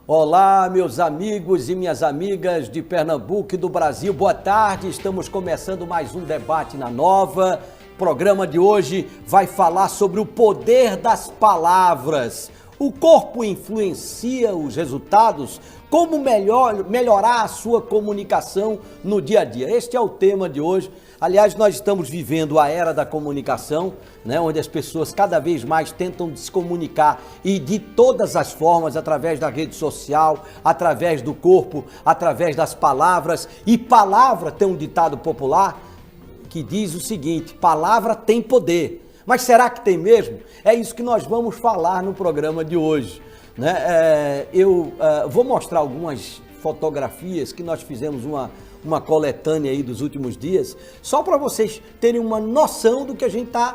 Olá, meus amigos e minhas amigas de Pernambuco e do Brasil, boa tarde. Estamos começando mais um Debate na Nova. O programa de hoje vai falar sobre o poder das palavras. O corpo influencia os resultados? Como melhorar a sua comunicação no dia a dia? Este é o tema de hoje. Aliás, nós estamos vivendo a era da comunicação, né, onde as pessoas cada vez mais tentam se comunicar e de todas as formas, através da rede social, através do corpo, através das palavras. E palavra tem um ditado popular que diz o seguinte: palavra tem poder. Mas será que tem mesmo? É isso que nós vamos falar no programa de hoje, né? Eu vou mostrar algumas fotografias que nós fizemos uma coletânea aí dos últimos dias, só para vocês terem uma noção do que a gente está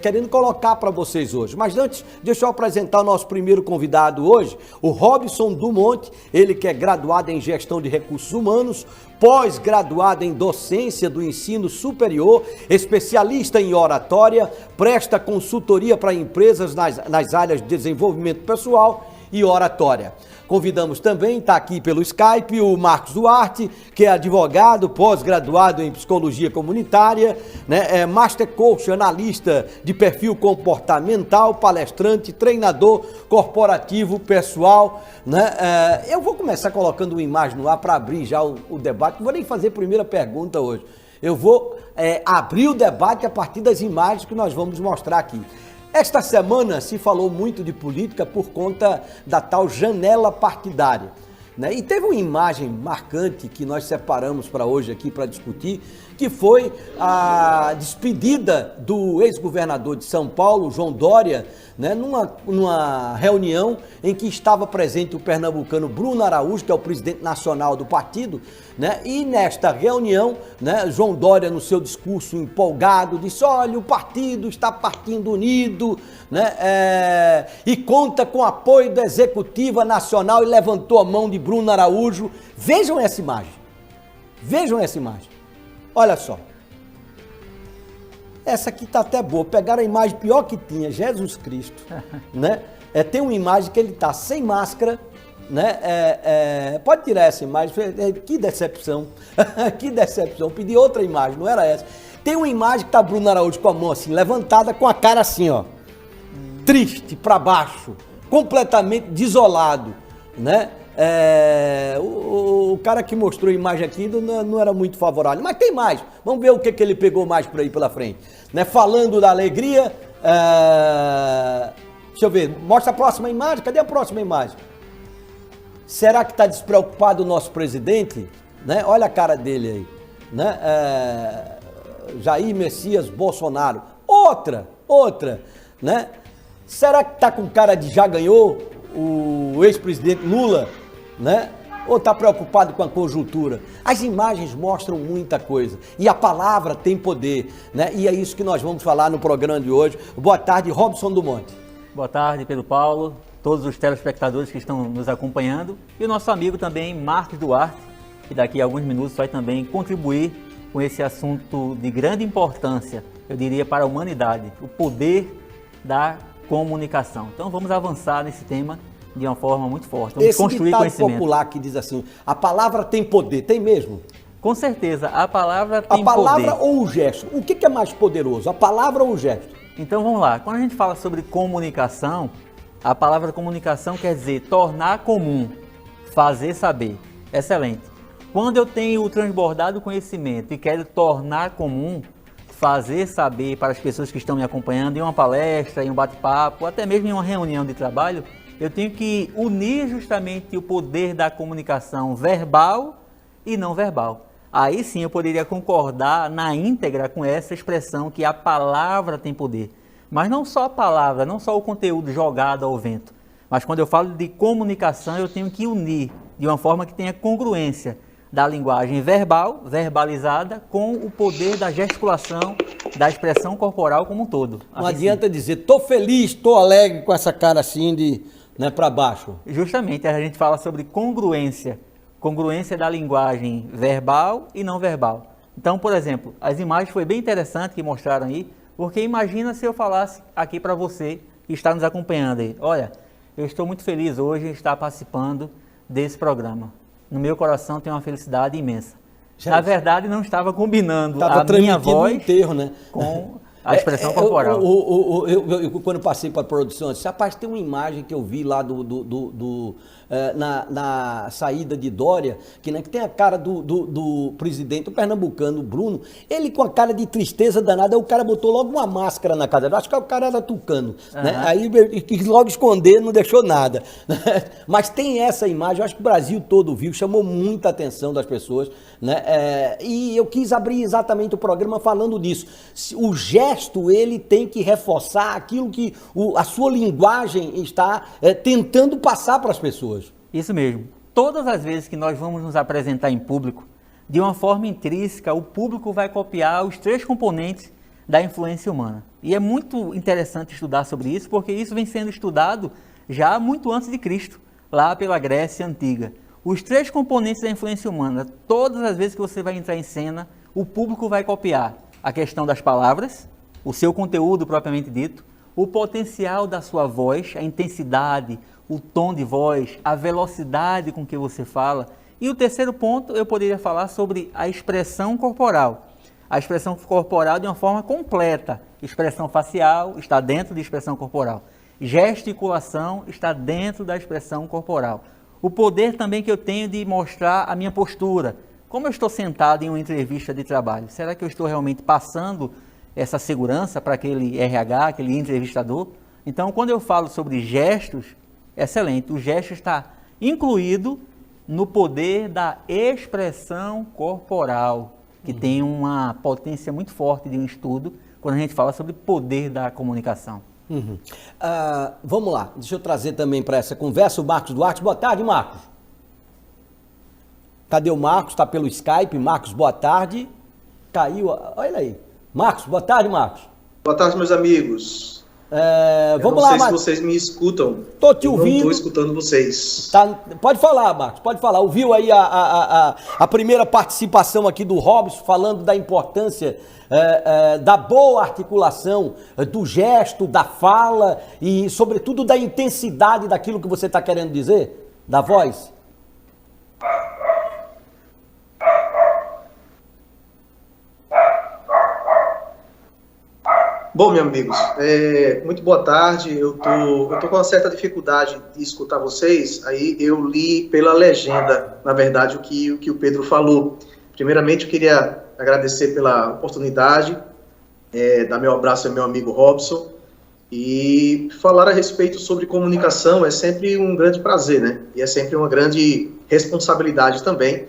querendo colocar para vocês hoje. Mas antes, deixa eu apresentar o nosso primeiro convidado hoje, o Robson Dumont, ele que é graduado em Gestão de Recursos Humanos, pós-graduado em Docência do Ensino Superior, especialista em oratória, presta consultoria para empresas nas áreas de desenvolvimento pessoal e oratória. Convidamos também, está aqui pelo Skype, o Marcos Duarte, que é advogado, pós-graduado em Psicologia Comunitária, né? Master Coach, analista de perfil comportamental, palestrante, treinador corporativo pessoal, né? Eu vou começar colocando uma imagem no ar para abrir já o debate, não vou nem fazer a primeira pergunta hoje. Eu vou abrir o debate a partir das imagens que nós vamos mostrar aqui. Esta semana se falou muito de política por conta da tal janela partidária, né? E teve uma imagem marcante que nós separamos para hoje aqui para discutir, que foi a despedida do ex-governador de São Paulo, João Dória, né? Numa reunião em que estava presente o pernambucano Bruno Araújo, que é o presidente nacional do partido, né? E nesta reunião, né, João Dória, no seu discurso empolgado, disse: olha, o partido está partindo unido, né? E conta com o apoio da Executiva Nacional, e levantou a mão de Bruno Araújo. Vejam essa imagem. Vejam essa imagem. Olha só. Essa aqui tá até boa. Pegaram a imagem pior que tinha, Jesus Cristo, né? Tem uma imagem que ele tá sem máscara, né? Pode tirar essa imagem. Que decepção. Que decepção. Pedi outra imagem, não era essa. Tem uma imagem que tá Bruno Araújo com a mão assim, levantada, com a cara assim, ó. Triste, para baixo, completamente desolado, né? O cara que mostrou a imagem aqui não era muito favorável, mas tem mais. Vamos ver o que ele pegou mais por aí pela frente, né? Falando da alegria, deixa eu ver, mostra a próxima imagem. Cadê a próxima imagem? Será que está despreocupado o nosso presidente, né? Olha a cara dele aí, né? Jair Messias Bolsonaro. Outra, né? Será que está com cara de já ganhou o ex-presidente Lula, né? Ou está preocupado com a conjuntura? As imagens mostram muita coisa e a palavra tem poder, né? E é isso que nós vamos falar no programa de hoje. Boa tarde, Robson Dumont. Boa tarde, Pedro Paulo, todos os telespectadores que estão nos acompanhando e o nosso amigo também, Marcos Duarte, que daqui a alguns minutos vai também contribuir com esse assunto de grande importância, eu diria, para a humanidade, o poder da comunicação. Então vamos avançar nesse tema de uma forma muito forte. Vamos construir conhecimento. Esse ditado popular que diz assim: a palavra tem poder, tem mesmo? Com certeza, a palavra tem poder. A palavra ou o gesto? O que é mais poderoso, a palavra ou o gesto? Então vamos lá, quando a gente fala sobre comunicação, a palavra comunicação quer dizer tornar comum, fazer saber. Excelente. Quando eu tenho o transbordado conhecimento e quero tornar comum, fazer saber para as pessoas que estão me acompanhando em uma palestra, em um bate-papo, até mesmo em uma reunião de trabalho, eu tenho que unir justamente o poder da comunicação verbal e não verbal. Aí sim eu poderia concordar na íntegra com essa expressão que a palavra tem poder. Mas não só a palavra, não só o conteúdo jogado ao vento, mas quando eu falo de comunicação eu tenho que unir de uma forma que tenha congruência da linguagem verbal, verbalizada, com o poder da gesticulação, da expressão corporal como um todo. Não adianta dizer, tô feliz, tô alegre, com essa cara assim de, né, para baixo. Justamente, a gente fala sobre congruência da linguagem verbal e não verbal. Então, por exemplo, as imagens foi bem interessante que mostraram aí, porque imagina se eu falasse aqui para você que está nos acompanhando aí, olha, Eu estou muito feliz hoje em estar participando desse programa. No meu coração tem uma felicidade imensa. Na verdade, não estava combinando a minha voz enterro, né? com a expressão corporal. Eu, quando passei para a produção, eu disse, rapaz, tem uma imagem que eu vi lá na saída de Dória, que tem a cara do presidente, o pernambucano, Bruno, ele com a cara de tristeza danada, aí o cara botou logo uma máscara na cara. Eu acho que o cara era tucano, né? Aí quis logo esconder, não deixou nada. Mas tem essa imagem, eu acho que o Brasil todo viu, chamou muita atenção das pessoas, né? E eu quis abrir exatamente o programa falando disso. O gesto, ele tem que reforçar aquilo que a sua linguagem está tentando passar para as pessoas. Isso mesmo. Todas as vezes que nós vamos nos apresentar em público, de uma forma intrínseca, o público vai copiar os 3 componentes da influência humana. E é muito interessante estudar sobre isso, porque isso vem sendo estudado já muito antes de Cristo, lá pela Grécia Antiga. Os 3 componentes da influência humana, todas as vezes que você vai entrar em cena, o público vai copiar a questão das palavras, o seu conteúdo propriamente dito, o potencial da sua voz, a intensidade, o tom de voz, a velocidade com que você fala. E o terceiro ponto, eu poderia falar sobre a expressão corporal. A expressão corporal de uma forma completa. Expressão facial está dentro de expressão corporal. Gesticulação está dentro da expressão corporal. O poder também que eu tenho de mostrar a minha postura. Como eu estou sentado em uma entrevista de trabalho, será que eu estou realmente passando essa segurança para aquele RH, aquele entrevistador? Então, quando eu falo sobre gestos, excelente, o gesto está incluído no poder da expressão corporal, que tem uma potência muito forte de um estudo, quando a gente fala sobre poder da comunicação. Vamos lá, deixa eu trazer também para essa conversa o Marcos Duarte. Boa tarde, Marcos. Cadê o Marcos? Está pelo Skype. Marcos, boa tarde. Caiu, olha aí. Marcos, boa tarde, Marcos. Boa tarde, meus amigos. Vamos lá, Marcos. Não sei se vocês me escutam. Estou te ouvindo. Não estou escutando vocês. Pode falar, Marcos, pode falar. Ouviu aí a primeira participação aqui do Robson, falando da importância da boa articulação, do gesto, da fala e, sobretudo, da intensidade daquilo que você está querendo dizer, da voz? Bom, meus amigos, muito boa tarde. Eu tô com uma certa dificuldade de escutar vocês. Aí eu li pela legenda, na verdade, o que o Pedro falou. Primeiramente, eu queria agradecer pela oportunidade, dar meu abraço ao meu amigo Robson, e falar a respeito sobre comunicação é sempre um grande prazer, né? E é sempre uma grande responsabilidade também,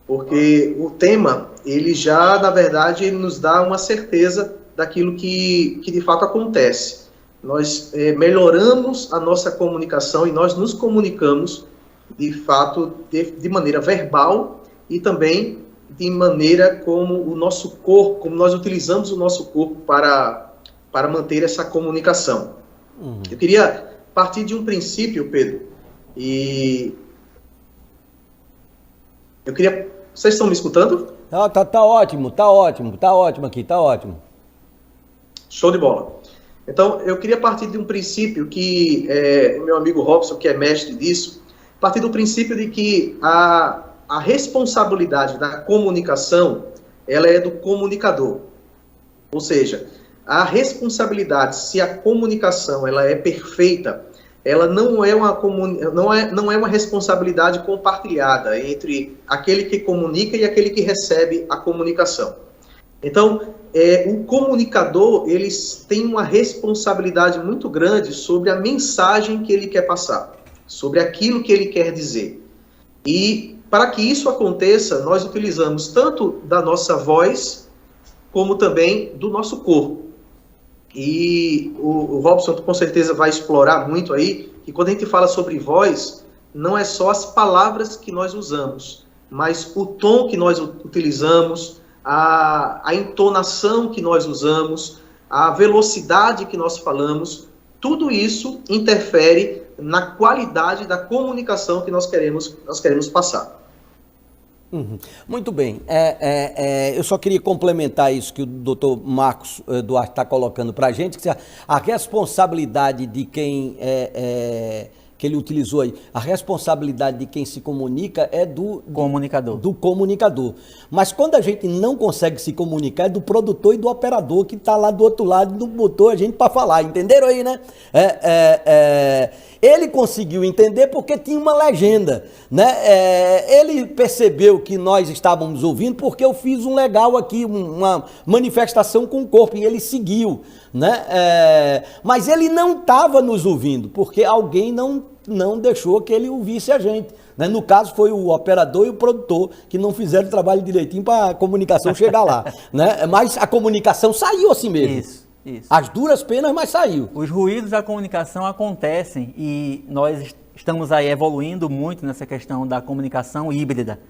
porque o tema, ele já, na verdade, ele nos dá uma certeza daquilo que de fato acontece. Nós melhoramos a nossa comunicação e nós nos comunicamos, de fato, de maneira verbal e também de maneira como o nosso corpo, como nós utilizamos o nosso corpo para manter essa comunicação. Eu queria partir de um princípio, Pedro, e eu queria... Vocês estão me escutando? Tá ótimo aqui, tá ótimo. Show de bola. Então, eu queria partir de um princípio que o meu amigo Robson, que é mestre disso, partir do princípio de que a responsabilidade da comunicação, ela é do comunicador. Ou seja, a responsabilidade, se a comunicação ela é perfeita, ela não é uma responsabilidade compartilhada entre aquele que comunica e aquele que recebe a comunicação. Então, o comunicador, ele tem uma responsabilidade muito grande sobre a mensagem que ele quer passar, sobre aquilo que ele quer dizer. E para que isso aconteça, nós utilizamos tanto da nossa voz, como também do nosso corpo. E o Robson com certeza vai explorar muito aí, que quando a gente fala sobre voz, não é só as palavras que nós usamos, mas o tom que nós utilizamos, a entonação que nós usamos, a velocidade que nós falamos, tudo isso interfere na qualidade da comunicação que nós queremos passar. Muito bem. Eu só queria complementar isso que o doutor Marcos Duarte está colocando para a gente, que a responsabilidade de quem que ele utilizou aí, a responsabilidade de quem se comunica é do comunicador. Mas quando a gente não consegue se comunicar, é do produtor e do operador que está lá do outro lado e não botou a gente para falar, entenderam aí, né? Ele conseguiu entender porque tinha uma legenda, né? Ele percebeu que nós estávamos ouvindo porque eu fiz um legal aqui, uma manifestação com o corpo, e ele seguiu, né? Mas ele não estava nos ouvindo porque alguém não deixou que ele ouvisse a gente, né? No caso foi o operador e o produtor que não fizeram o trabalho direitinho para a comunicação chegar lá, né? Mas a comunicação saiu assim mesmo. Isso. As duras penas, mas saiu. Os ruídos da comunicação acontecem e nós estamos aí evoluindo muito nessa questão da comunicação híbrida.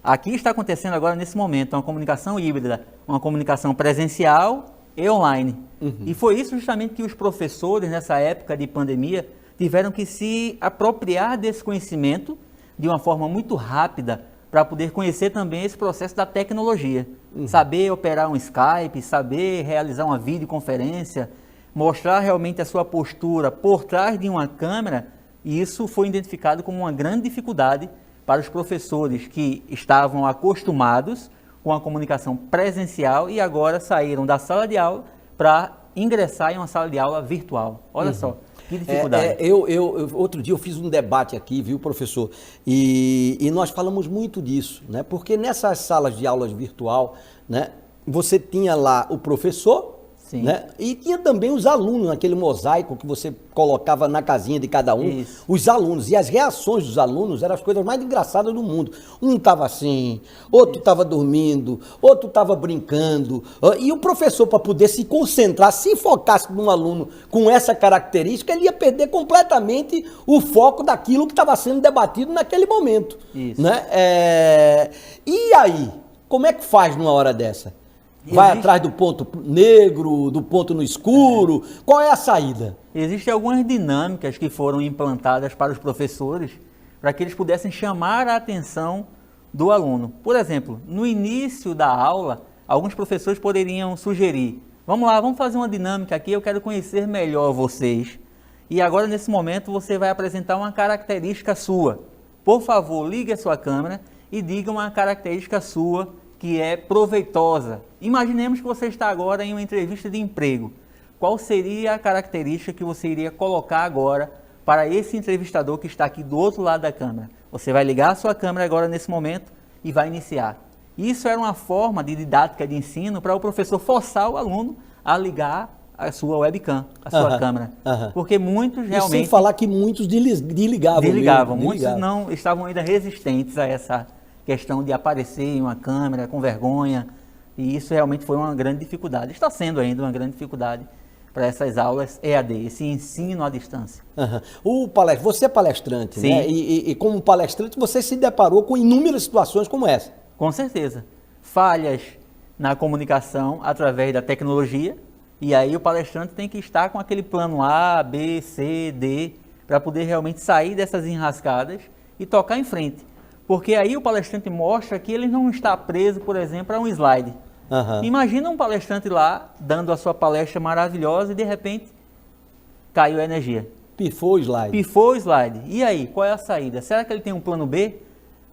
Aqui está acontecendo agora nesse momento uma comunicação híbrida, uma comunicação presencial e online. E foi isso justamente que os professores nessa época de pandemia tiveram que se apropriar desse conhecimento de uma forma muito rápida para poder conhecer também esse processo da tecnologia. Saber operar um Skype, saber realizar uma videoconferência, mostrar realmente a sua postura por trás de uma câmera, e isso foi identificado como uma grande dificuldade para os professores que estavam acostumados com a comunicação presencial e agora saíram da sala de aula para ingressar em uma sala de aula virtual. Olha só. Que dificuldade. Outro dia eu fiz um debate aqui, viu, professor? E nós falamos muito disso, né? Porque nessas salas de aulas virtual, né, você tinha lá o professor, né? E tinha também os alunos, naquele mosaico que você colocava na casinha de cada um, Isso. os alunos. E as reações dos alunos eram as coisas mais engraçadas do mundo. Um estava assim, outro estava dormindo, outro estava brincando. E o professor, para poder se concentrar, se focasse num aluno com essa característica, ele ia perder completamente o foco daquilo que estava sendo debatido naquele momento. Isso. Né? E aí, como é que faz numa hora dessa? Vai atrás do ponto negro, do ponto no escuro? Qual é a saída? Existem algumas dinâmicas que foram implantadas para os professores para que eles pudessem chamar a atenção do aluno. Por exemplo, no início da aula, alguns professores poderiam sugerir: vamos lá, vamos fazer uma dinâmica aqui, eu quero conhecer melhor vocês. E agora, nesse momento, você vai apresentar uma característica sua. Por favor, ligue a sua câmera e diga uma característica sua que é proveitosa. Imaginemos que você está agora em uma entrevista de emprego. Qual seria a característica que você iria colocar agora para esse entrevistador que está aqui do outro lado da câmera? Você vai ligar a sua câmera agora nesse momento e vai iniciar. Isso era uma forma de didática de ensino para o professor forçar o aluno a ligar a sua webcam, a sua câmera. Porque muitos realmente... E sem falar que muitos desligavam. Muitos não estavam ainda resistentes a essa questão de aparecer em uma câmera com vergonha, e isso realmente foi uma grande dificuldade. Está sendo ainda uma grande dificuldade para essas aulas EAD, esse ensino à distância. Você é palestrante, Sim. Né? E como palestrante você se deparou com inúmeras situações como essa. Com certeza. Falhas na comunicação através da tecnologia, e aí o palestrante tem que estar com aquele plano A, B, C, D, para poder realmente sair dessas enrascadas e tocar em frente. Porque aí o palestrante mostra que ele não está preso, por exemplo, a um slide. Imagina um palestrante lá, dando a sua palestra maravilhosa e de repente caiu a energia. Pifou o slide. E aí, qual é a saída? Será que ele tem um plano B?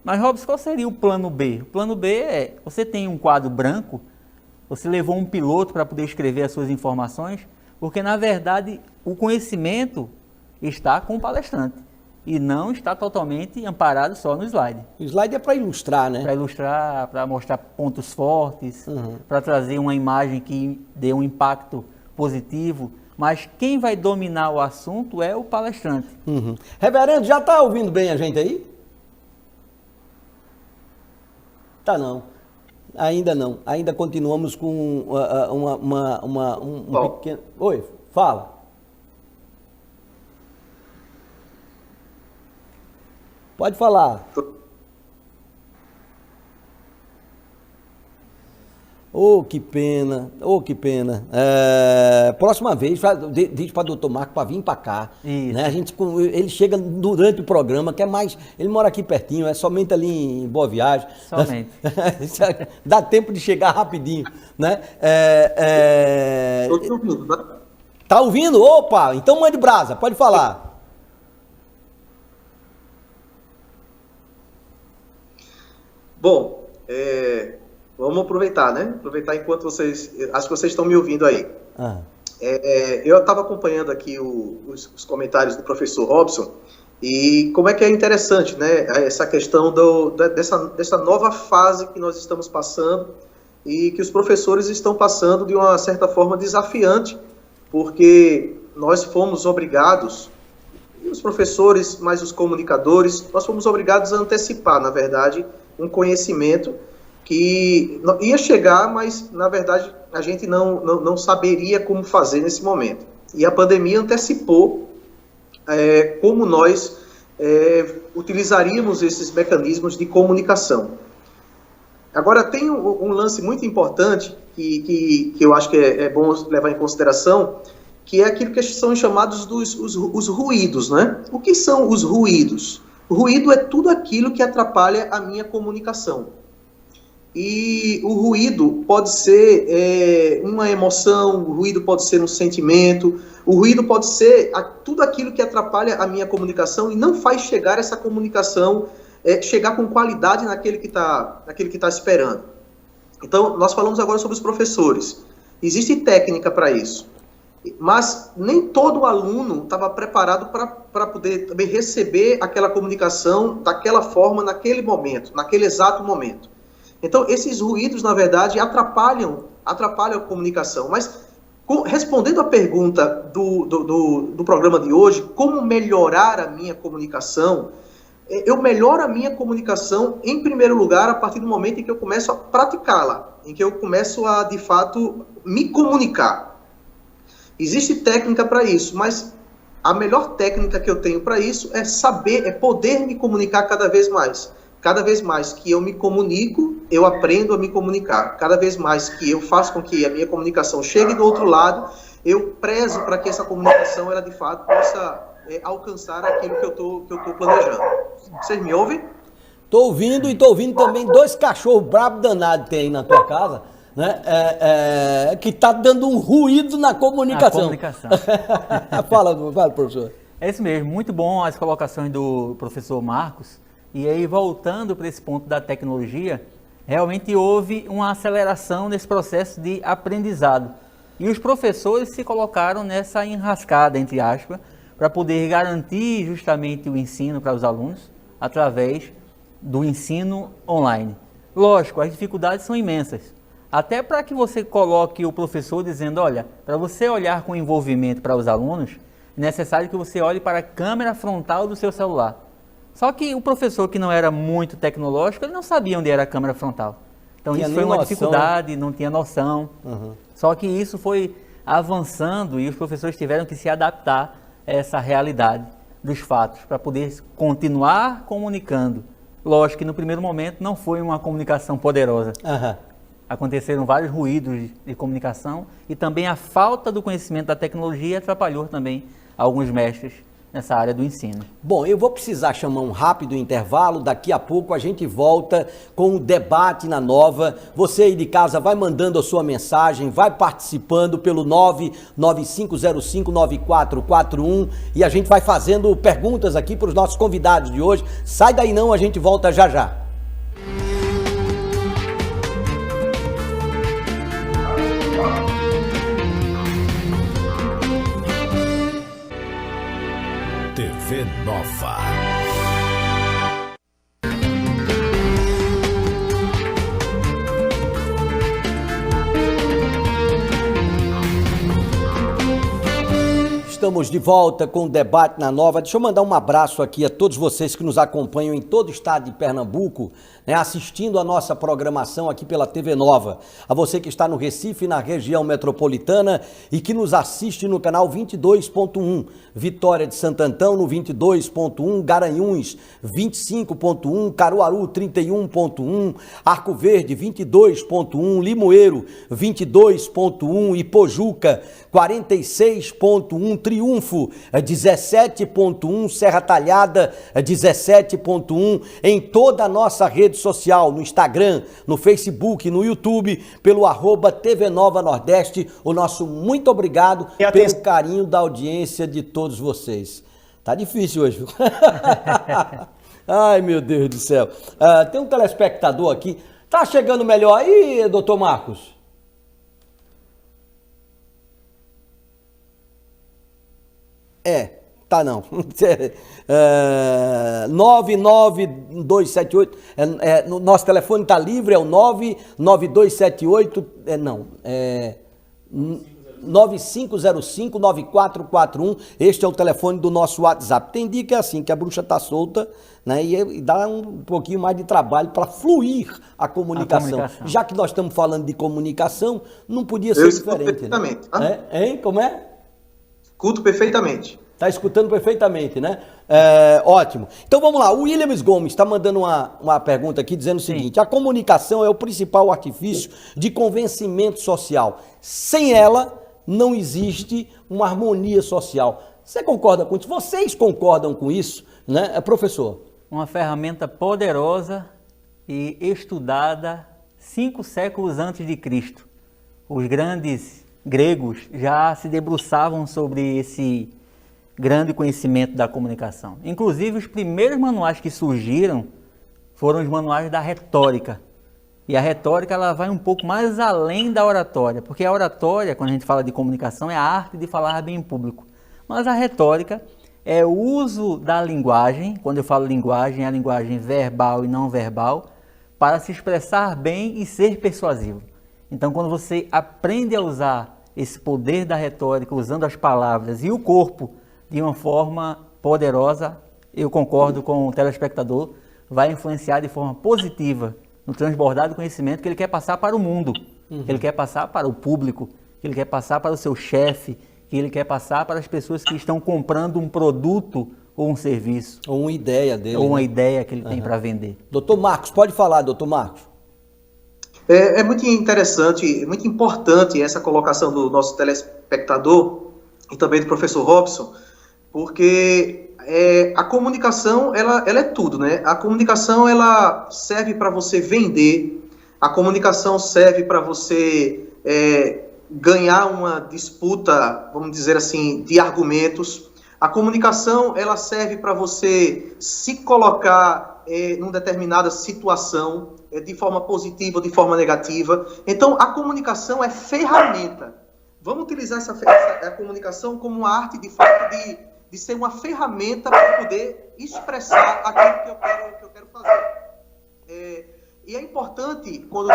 Mas, Robson, qual seria o plano B? O plano B é, você tem um quadro branco, você levou um piloto para poder escrever as suas informações, porque, na verdade, o conhecimento está com o palestrante. E não está totalmente amparado só no slide. O slide é para ilustrar, né? Para ilustrar, para mostrar pontos fortes, para trazer uma imagem que dê um impacto positivo. Mas quem vai dominar o assunto é o palestrante. Reverendo, já está ouvindo bem a gente aí? Tá não. Ainda não. Ainda continuamos com um pequeno... Oi, fala. Pode falar. Oh, que pena, oh, que pena. Próxima vez, diz para o doutor Marco para vir para cá. Isso. Né? Ele chega durante o programa, que é mais. Ele mora aqui pertinho, é somente ali em Boa Viagem. Somente. Dá tempo de chegar rapidinho. Né? Estou te ouvindo, né? Tá ouvindo? Opa, então mande brasa, pode falar. Bom, vamos aproveitar, né? Aproveitar enquanto vocês... Acho que vocês estão me ouvindo aí. Eu estava acompanhando aqui os comentários do professor Robson, e como é que é interessante, né? Essa questão dessa nova fase que nós estamos passando e que os professores estão passando de uma certa forma desafiante, porque nós fomos obrigados, os professores, mais os comunicadores, nós fomos obrigados a antecipar, na verdade, um conhecimento que ia chegar, mas, na verdade, a gente não saberia como fazer nesse momento. E a pandemia antecipou como nós utilizaríamos esses mecanismos de comunicação. Agora, tem um lance muito importante que eu acho que é bom levar em consideração, que é aquilo que são chamados os ruídos, né? O que são os ruídos? O ruído é tudo aquilo que atrapalha a minha comunicação. E o ruído pode ser uma emoção, o ruído pode ser um sentimento, o ruído pode ser tudo aquilo que atrapalha a minha comunicação e não faz chegar essa comunicação, chegar com qualidade naquele que está esperando. Então, nós falamos agora sobre os professores. Existe técnica para isso, mas nem todo aluno estava preparado para poder também receber aquela comunicação daquela forma, naquele momento, naquele exato momento. Então, esses ruídos, na verdade, atrapalham a comunicação. Mas, respondendo à pergunta do programa de hoje, como melhorar a minha comunicação, eu melhoro a minha comunicação, em primeiro lugar, a partir do momento em que eu começo a praticá-la, em que eu começo a, de fato, me comunicar. Existe técnica para isso, mas a melhor técnica que eu tenho para isso é poder me comunicar cada vez mais. Cada vez mais que eu me comunico, eu aprendo a me comunicar. Cada vez mais que eu faço com que a minha comunicação chegue do outro lado, eu prezo para que essa comunicação, ela de fato possa alcançar aquilo que eu tô planejando. Vocês me ouvem? Tô ouvindo e tô ouvindo também 2 cachorros bravos danados que tem aí na tua casa, né? Que tá dando um ruído na comunicação. Fala, professor. É isso mesmo, muito bom as colocações do professor Marcos. E aí, voltando para esse ponto da tecnologia, realmente houve uma aceleração nesse processo de aprendizado. E os professores se colocaram nessa enrascada, entre aspas, para poder garantir justamente o ensino para os alunos através do ensino online. Lógico, as dificuldades são imensas. Até para que você coloque o professor dizendo, olha, para você olhar com envolvimento para os alunos, é necessário que você olhe para a câmera frontal do seu celular. Só que o professor que não era muito tecnológico, ele não sabia onde era a câmera frontal. Então isso foi uma dificuldade, não tinha noção. Uhum. Só que isso foi avançando e os professores tiveram que se adaptar a essa realidade dos fatos, para poder continuar comunicando. Lógico que no primeiro momento não foi uma comunicação poderosa. Uhum. Aconteceram vários ruídos de comunicação e também a falta do conhecimento da tecnologia atrapalhou também alguns mestres nessa área do ensino. Bom, eu vou precisar chamar um rápido intervalo, daqui a pouco a gente volta com o debate na Nova. Você aí de casa vai mandando a sua mensagem, vai participando pelo 995059441 e a gente vai fazendo perguntas aqui para os nossos convidados de hoje. Sai daí não, a gente volta já já. TV Nova. Estamos de volta com o Debate na Nova. Deixa eu mandar um abraço aqui a todos vocês que nos acompanham em todo o estado de Pernambuco, né, assistindo a nossa programação aqui pela TV Nova. A você que está no Recife, na região metropolitana e que nos assiste no canal 22.1, Vitória de Santo Antão no 22.1, Garanhuns 25.1, Caruaru 31.1, Arco Verde 22.1, Limoeiro 22.1 e Pojuca 46.1, Triunfo 17.1, Serra Talhada 17.1, em toda a nossa rede social, no Instagram, no Facebook, no YouTube, pelo @TV Nova Nordeste. O nosso muito obrigado pelo carinho da audiência de todos vocês. Tá difícil hoje, viu? Ai, meu Deus do céu. Tem um telespectador aqui. Tá chegando melhor aí, doutor Marcos? Tá não. 99278, nosso telefone tá livre, é o 99278, 9505-9441, este é o telefone do nosso WhatsApp. Tem dia que é assim, que a bruxa tá solta, né, e dá um pouquinho mais de trabalho para fluir a comunicação. Já que nós estamos falando de comunicação, não podia ser diferente. Perfeitamente. Né? Hein? Como é? Escuto perfeitamente. Está escutando perfeitamente, né? Ótimo. Então vamos lá, o Williams Gomes está mandando uma pergunta aqui dizendo o seguinte: a comunicação é o principal artifício de convencimento social. Sem ela, não existe uma harmonia social. Você concorda com isso? Vocês concordam com isso, né, professor? Uma ferramenta poderosa e estudada 5 séculos antes de Cristo. Os grandes gregos já se debruçavam sobre esse grande conhecimento da comunicação. Inclusive, os primeiros manuais que surgiram foram os manuais da retórica. E a retórica ela vai um pouco mais além da oratória, porque a oratória, quando a gente fala de comunicação, é a arte de falar bem em público. Mas a retórica é o uso da linguagem, quando eu falo linguagem, é a linguagem verbal e não verbal, para se expressar bem e ser persuasivo. Então, quando você aprende a usar esse poder da retórica, usando as palavras e o corpo de uma forma poderosa, eu concordo com o telespectador, vai influenciar de forma positiva no transbordar do conhecimento que ele quer passar para o mundo, que ele quer passar para o público, que ele quer passar para o seu chefe, que ele quer passar para as pessoas que estão comprando um produto ou um serviço. Ou uma ideia dele. Ou uma ideia que ele tem para vender. Doutor Marcos, pode falar, doutor Marcos. É muito interessante, muito importante essa colocação do nosso telespectador e também do professor Robson, porque a comunicação, ela é tudo, né? A comunicação, ela serve para você vender, a comunicação serve para você ganhar uma disputa, vamos dizer assim, de argumentos. A comunicação, ela serve para você se colocar numa determinada situação, de forma positiva ou de forma negativa. Então, a comunicação é ferramenta. Vamos utilizar a comunicação como uma arte, de fato, de ser uma ferramenta para poder expressar aquilo que eu quero fazer. E é importante, quando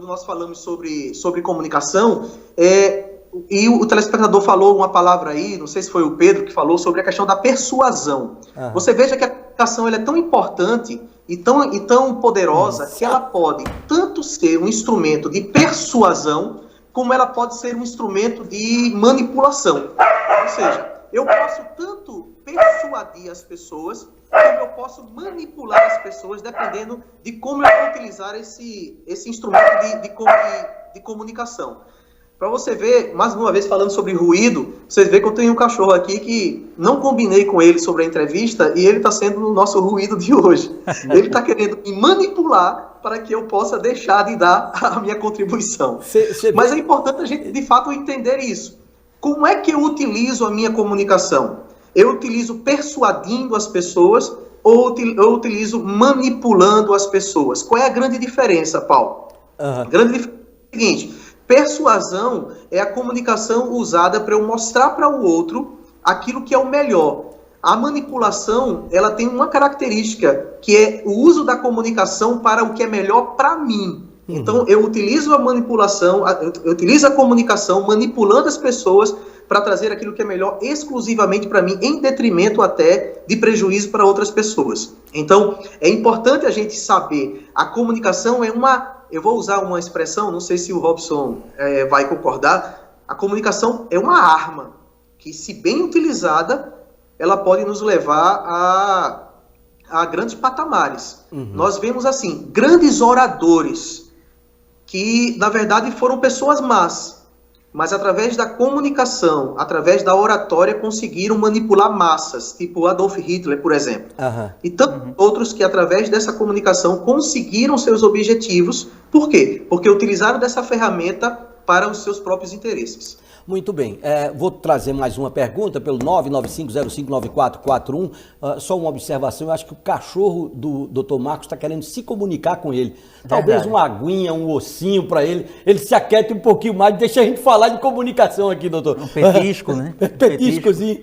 nós falamos sobre comunicação, e o telespectador falou uma palavra aí, não sei se foi o Pedro que falou, sobre a questão da persuasão. Você veja que a comunicação ela é tão importante e tão poderosa que ela pode tanto ser um instrumento de persuasão, como ela pode ser um instrumento de manipulação. Ou seja, eu posso tanto persuadir as pessoas, como eu posso manipular as pessoas, dependendo de como eu vou utilizar esse instrumento de comunicação. Para você ver, mais uma vez falando sobre ruído, vocês veem que eu tenho um cachorro aqui que não combinei com ele sobre a entrevista e ele está sendo o nosso ruído de hoje. Ele está querendo me manipular para que eu possa deixar de dar a minha contribuição. Mas é importante a gente, de fato, entender isso. Como é que eu utilizo a minha comunicação? Eu utilizo persuadindo as pessoas ou eu utilizo manipulando as pessoas? Qual é a grande diferença, Paulo? A grande diferença é a seguinte: persuasão é a comunicação usada para eu mostrar para o outro aquilo que é o melhor. A manipulação, ela tem uma característica, que é o uso da comunicação para o que é melhor para mim. Então, eu utilizo a manipulação, eu utilizo a comunicação manipulando as pessoas para trazer aquilo que é melhor exclusivamente para mim, em detrimento até de prejuízo para outras pessoas. Então, é importante a gente saber, a comunicação é eu vou usar uma expressão, não sei se o Robson vai concordar, a comunicação é uma arma, que se bem utilizada, ela pode nos levar a grandes patamares. Nós vemos, assim, grandes oradores, que, na verdade, foram pessoas más, mas através da comunicação, através da oratória, conseguiram manipular massas, tipo Adolf Hitler, por exemplo. E tantos outros que, através dessa comunicação, conseguiram seus objetivos. Por quê? Porque utilizaram dessa ferramenta para os seus próprios interesses. Muito bem, vou trazer mais uma pergunta pelo 995059441, só uma observação, eu acho que o cachorro do Dr. Marcos está querendo se comunicar com ele, talvez uma aguinha, um ossinho para ele se aquiete um pouquinho mais, deixa a gente falar de comunicação aqui, doutor. Um petisco, né? Petiscozinho.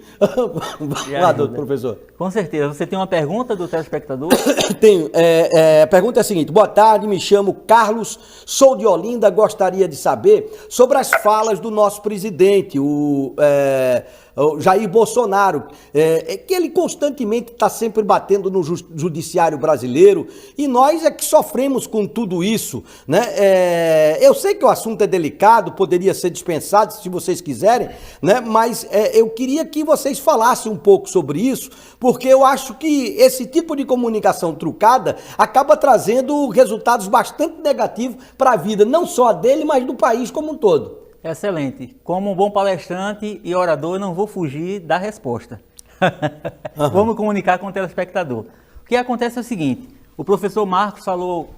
Vai lá, doutor, professor. Com certeza, você tem uma pergunta do telespectador? Tenho, a pergunta é a seguinte: boa tarde, me chamo Carlos, sou de Olinda, gostaria de saber sobre as falas do nosso presidente, o Jair Bolsonaro, que ele constantemente está sempre batendo no judiciário brasileiro, e nós é que sofremos com tudo isso, né? Eu sei que o assunto é delicado, poderia ser dispensado se vocês quiserem, né? Mas eu queria que vocês falassem um pouco sobre isso, porque eu acho que esse tipo de comunicação trucada acaba trazendo resultados bastante negativos para a vida, não só dele, mas do país como um todo. Excelente. Como um bom palestrante e orador, eu não vou fugir da resposta. Vamos comunicar com o telespectador. O que acontece é o seguinte: o professor Marcos falou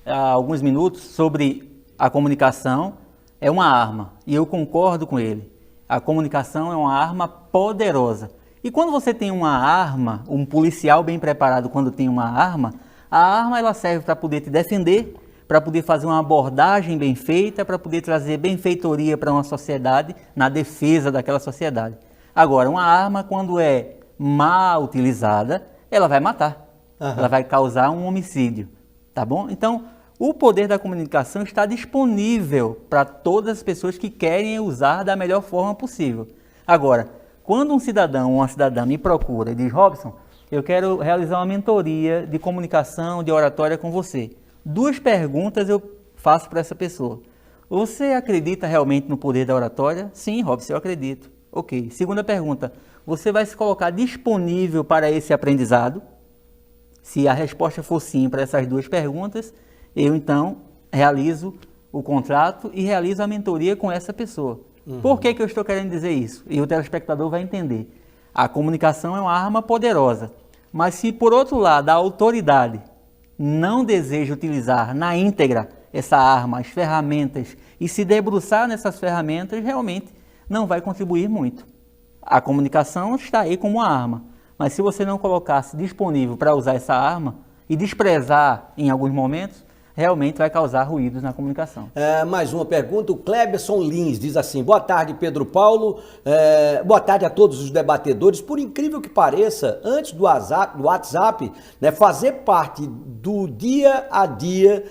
há alguns minutos sobre a comunicação é uma arma, e eu concordo com ele. A comunicação é uma arma poderosa. E quando você tem uma arma, um policial bem preparado quando tem uma arma, a arma ela serve para poder te defender, para poder fazer uma abordagem bem feita, para poder trazer benfeitoria para uma sociedade, na defesa daquela sociedade. Agora, uma arma, quando é mal utilizada, ela vai matar, ela vai causar um homicídio, tá bom? Então, o poder da comunicação está disponível para todas as pessoas que querem usar da melhor forma possível. Agora, quando um cidadão ou uma cidadã me procura e diz: Robson, eu quero realizar uma mentoria de comunicação, de oratória com você. 2 perguntas eu faço para essa pessoa. Você acredita realmente no poder da oratória? Sim, Robson, eu acredito. Ok. Segunda pergunta, você vai se colocar disponível para esse aprendizado? Se a resposta for sim para essas 2 perguntas, eu então realizo o contrato e realizo a mentoria com essa pessoa. Por que eu estou querendo dizer isso? E o telespectador vai entender. A comunicação é uma arma poderosa, mas se por outro lado a autoridade não deseja utilizar na íntegra essa arma, as ferramentas, e se debruçar nessas ferramentas, realmente não vai contribuir muito. A comunicação está aí como uma arma, mas se você não colocar-se disponível para usar essa arma e desprezar em alguns momentos, realmente vai causar ruídos na comunicação. Mais uma pergunta, o Cleberson Lins diz assim: boa tarde, Pedro Paulo, boa tarde a todos os debatedores. Por incrível que pareça, antes do WhatsApp, né, fazer parte do dia a dia,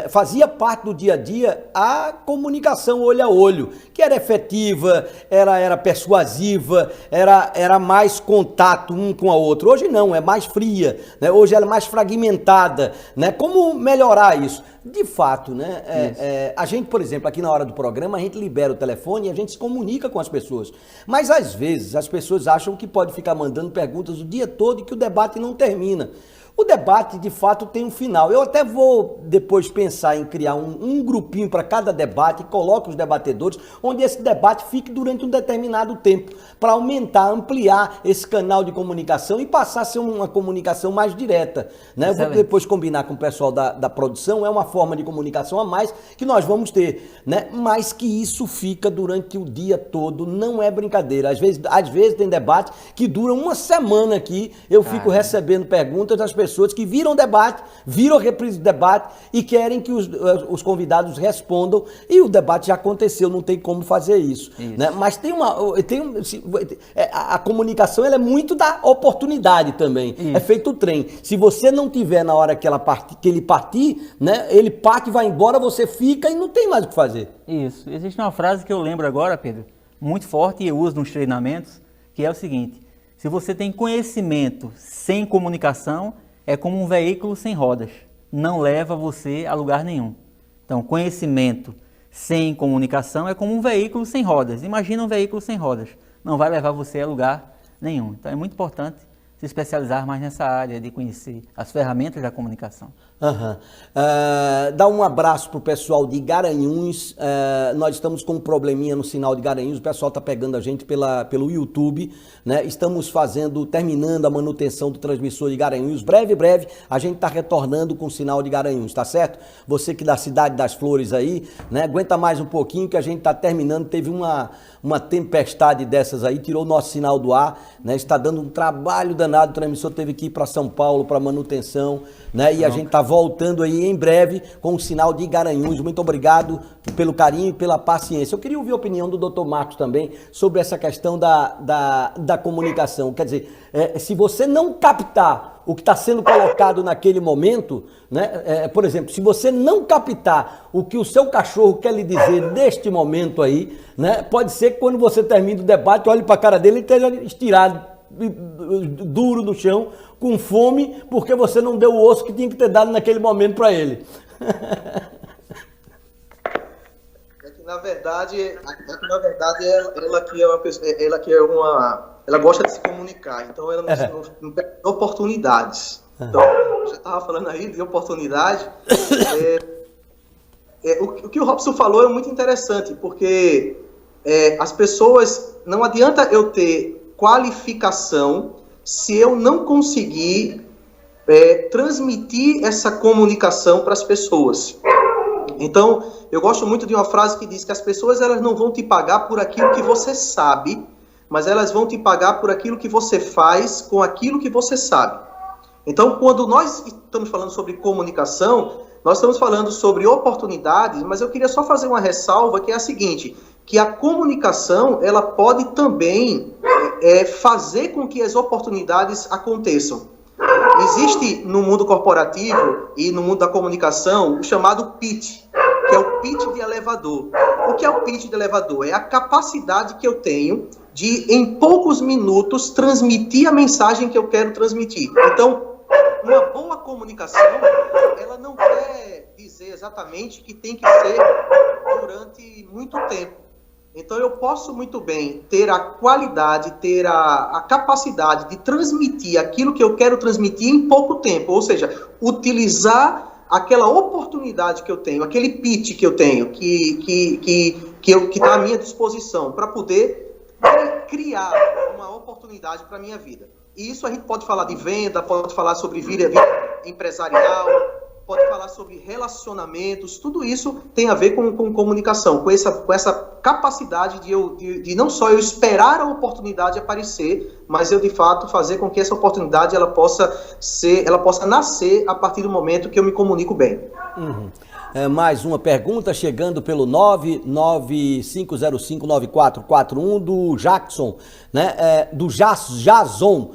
fazia parte do dia a dia a comunicação olho a olho, que era efetiva, era persuasiva, era mais contato um com a outra. Hoje não, é mais fria, né? Hoje ela é mais fragmentada, né? Como melhorar isso? De fato, né? A gente, por exemplo, aqui na hora do programa, a gente libera o telefone e a gente se comunica com as pessoas. Mas às vezes as pessoas acham que pode ficar mandando perguntas o dia todo e que o debate não termina. O debate, de fato, tem um final. Eu até vou depois pensar em criar um grupinho para cada debate, coloque os debatedores, onde esse debate fique durante um determinado tempo, para aumentar, ampliar esse canal de comunicação e passar a ser uma comunicação mais direta, né? Eu vou depois combinar com o pessoal da produção, é uma forma de comunicação a mais que nós vamos ter, né? Mas que isso fica durante o dia todo, não é brincadeira. Às vezes tem debate que dura uma semana aqui, eu fico recebendo perguntas das pessoas pessoas que viram o debate, viram a reprise do debate e querem que os convidados respondam, e o debate já aconteceu, não tem como fazer isso. Né? Mas a comunicação ela é muito da oportunidade também. Isso. É feito o trem. Se você não tiver na hora que ele partir, né, ele parte, vai embora, você fica e não tem mais o que fazer. Isso. Existe uma frase que eu lembro agora, Pedro, muito forte, e eu uso nos treinamentos, que é o seguinte: se você tem conhecimento sem comunicação, é como um veículo sem rodas. Não leva você a lugar nenhum. Então, conhecimento sem comunicação é como um veículo sem rodas. Imagina um veículo sem rodas. Não vai levar você a lugar nenhum. Então, é muito importante se especializar mais nessa área de conhecer as ferramentas da comunicação. Dá um abraço para o pessoal de Garanhuns. Nós estamos com um probleminha no sinal de Garanhuns, o pessoal está pegando a gente pelo YouTube, né? Estamos terminando a manutenção do transmissor de Garanhuns. Breve, a gente está retornando com o sinal de Garanhuns, tá certo? Você que da Cidade das Flores aí, né? Aguenta mais um pouquinho que a gente está terminando. Teve uma tempestade dessas aí, tirou o nosso sinal do ar, né? Está dando um trabalho danado, o transmissor teve que ir para São Paulo para manutenção, né? E a gente está voltando aí em breve com o sinal de Garanhuns. Muito obrigado pelo carinho e pela paciência. Eu queria ouvir a opinião do Dr. Marcos também sobre essa questão da comunicação. Quer dizer, se você não captar o que está sendo colocado naquele momento, né? Por exemplo, se você não captar o que o seu cachorro quer lhe dizer neste momento aí, né? Pode ser que quando você termine o debate, olhe para a cara dele e esteja estirado, duro no chão, com fome, porque você não deu o osso que tinha que ter dado naquele momento para ele. Na verdade, ela gosta de se comunicar, então ela não perde oportunidades. Então, já estava falando aí de oportunidade. O que o Robson falou é muito interessante, porque as pessoas, não adianta eu ter qualificação se eu não conseguir transmitir essa comunicação para as pessoas. Então, eu gosto muito de uma frase que diz que as pessoas elas não vão te pagar por aquilo que você sabe, mas elas vão te pagar por aquilo que você faz com aquilo que você sabe. Então, quando nós estamos falando sobre comunicação, nós estamos falando sobre oportunidades, mas eu queria só fazer uma ressalva, que é a seguinte: que a comunicação ela pode também fazer com que as oportunidades aconteçam. Existe no mundo corporativo e no mundo da comunicação o chamado pitch, que é o pitch de elevador. O que é o pitch de elevador? É a capacidade que eu tenho de, em poucos minutos, transmitir a mensagem que eu quero transmitir. Então, uma boa comunicação, ela não quer dizer exatamente que tem que ser durante muito tempo. Então, eu posso muito bem ter a qualidade, ter a capacidade de transmitir aquilo que eu quero transmitir em pouco tempo. Ou seja, utilizar aquela oportunidade que eu tenho, aquele pitch que eu tenho, que está à minha disposição, para poder criar uma oportunidade para a minha vida. E isso a gente pode falar de venda, pode falar sobre vida empresarial, pode falar sobre relacionamentos, tudo isso tem a ver com comunicação, com essa capacidade de não só eu esperar a oportunidade aparecer, mas eu de fato fazer com que essa oportunidade ela possa nascer a partir do momento que eu me comunico bem. Mais uma pergunta chegando pelo 995059441 do Jackson, né? Do Jason,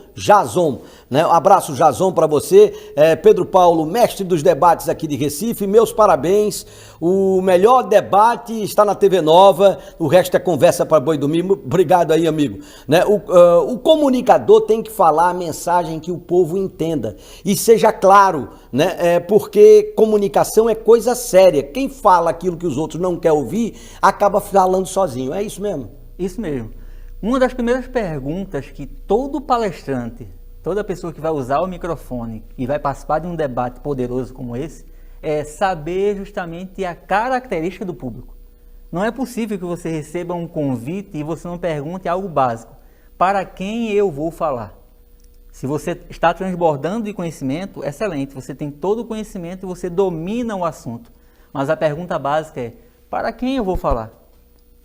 né? Um abraço, Jason, para você. Pedro Paulo, mestre dos debates aqui de Recife, meus parabéns. O melhor debate está na TV Nova, o resto é conversa para boi dormir. Obrigado aí, amigo. Né? O comunicador tem que falar a mensagem que o povo entenda e seja claro, né? Porque comunicação é coisa séria. Quem fala aquilo que os outros não querem ouvir, acaba falando sozinho. É isso mesmo? Isso mesmo. Uma das primeiras perguntas que todo palestrante, toda pessoa que vai usar o microfone e vai participar de um debate poderoso como esse, é saber justamente a característica do público. Não é possível que você receba um convite e você não pergunte algo básico. Para quem eu vou falar? Se você está transbordando de conhecimento, excelente, você tem todo o conhecimento e você domina o assunto. Mas a pergunta básica é, para quem eu vou falar?